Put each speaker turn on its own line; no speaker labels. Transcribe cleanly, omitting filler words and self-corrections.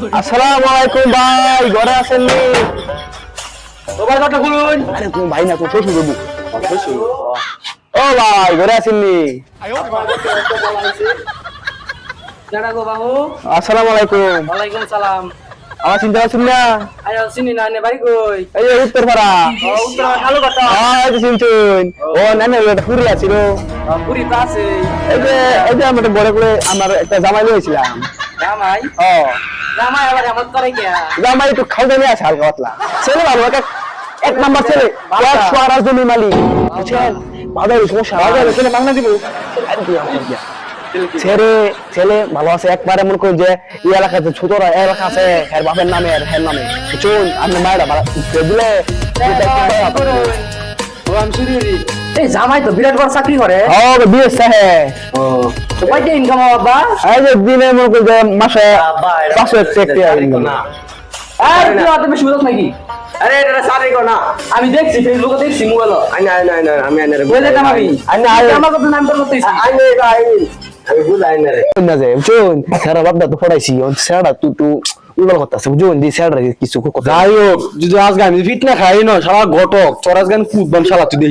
আসসালামু আলাইকুম ভাই, ঘরে আছেন নি?
ও ভাই কথা বলুন।
আরে তুমি ভাই না, তো শ্বশুর বাবু। ও ভাই, ঘরে আছেন নি?
জানা গো বাবু।
আসসালামু আলাইকুম।
ওয়ালাইকুম সালাম।
আমার চিন্তা করছেন না?
আরে চিনি না নে বাড়ি কই?
এই যে উত্তরপাড়া।
ও উত্তর ভালো কথা।
এই যে চিনছুন। ও না না, ওটা ফুরি আছিল।
পুরি তো আছে।
এই যে আমরা বড় করে আমার একটা জামাই লইছিলাম।
জামাই
ও
জামাই আবার এমন করে কে?
জামাই একটু খাওয়া নিয়ে আসে হালকা পাতলা। ছেলে ভালো, এক নাম্বার ছেলে। সোয়ারা জমি মালিক। বুঝছেন? বাবা এই সমস্যা। বাবা ছেলে মাংনা দিব। আরে তুই আমার দিয়া। ছেলে ভালো আছে, একবার এমন করে যে এই এলাকাতে ছোটরা এলাকা আছে এর বাপের নামে আর হের নামে। বুঝছেন? আপনি মায়েরা দিলে
এই জামাই তো বিরাট বড় চাকরি করে।
বিয়ে সাহে।
তো কয়টা ইনকাম বাবা?
এই যে দিনে মনে করে যে মাসে 500 টাকা ইনকাম।
আর তুই অত বেশি বুঝছ নাকি?
আরে এটা সারে গো না
আমি দেখছি ফেসবুকে দেখছি মোবাইল।
আইনা আমি আইনারে
বলে দিলাম আমি।
আইনা, আইনা।
আমার কত নাম তো করতেছি।
আমি বুঝ আইনারে
না যে বুঝছেন? সারা বাপদা তো পড়াইছি, সারা তুই উল্লাল কথা আছে বুঝছেন? দি সারা কিছু কথা।
যাই হোক, যদি আজকে আমি ফিট না খাই না সারা ঘটক চরাজ গান কুদবাম শালা তুই দেখি